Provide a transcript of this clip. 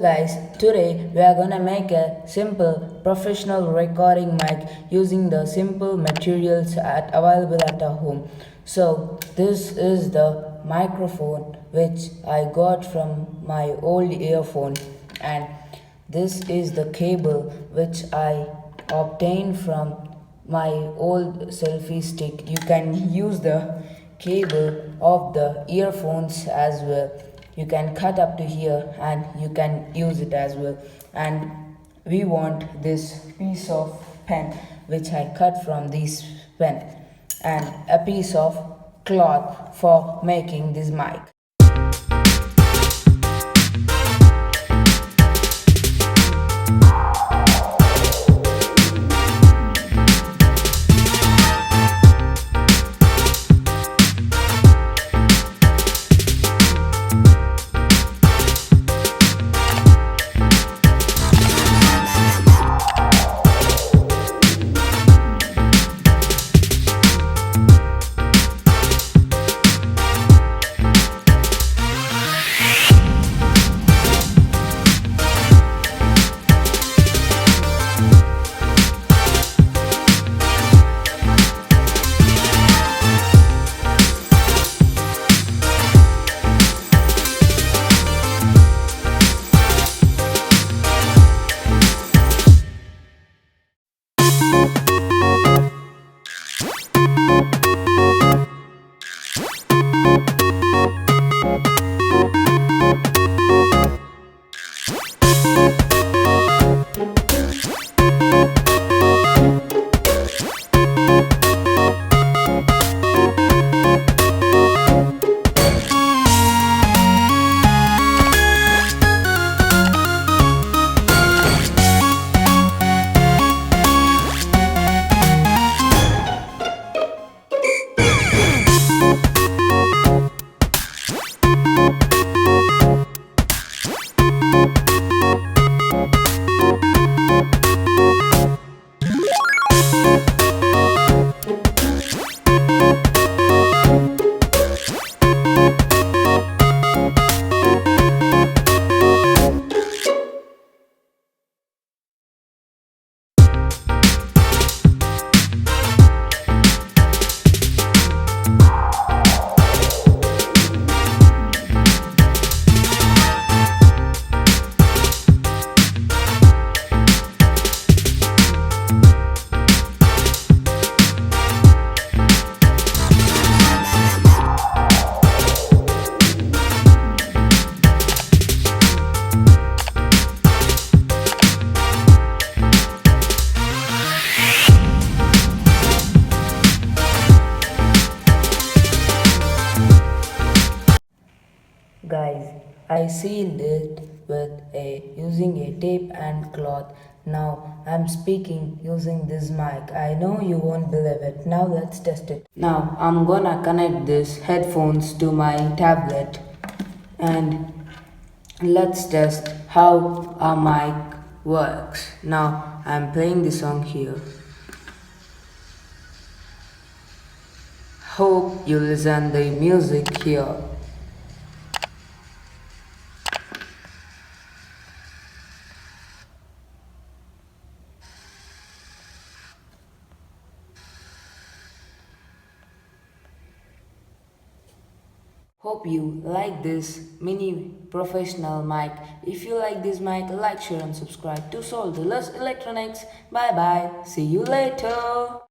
guys, today we are gonna make a simple professional recording mic using the simple materials available at our home. So this is the microphone which I got from my old earphone, and this is the cable which I obtained from my old selfie stick. You can use the cable of the earphones as well. You can cut up to here and you can use it as well. And we want this piece of pen which I cut from this pen, and a piece of cloth for making this mic. Guys, I sealed it with using a tape and cloth. Now I'm speaking using this mic. I know you won't believe it. Now let's test it. Now I'm gonna connect this headphones to my tablet, and let's test how our mic works. Now I'm playing the song here. Hope you listen the music here. Hope you like this mini professional mic. If you like this mic, like, share and subscribe to Solderless Electronics. Bye bye. See you later.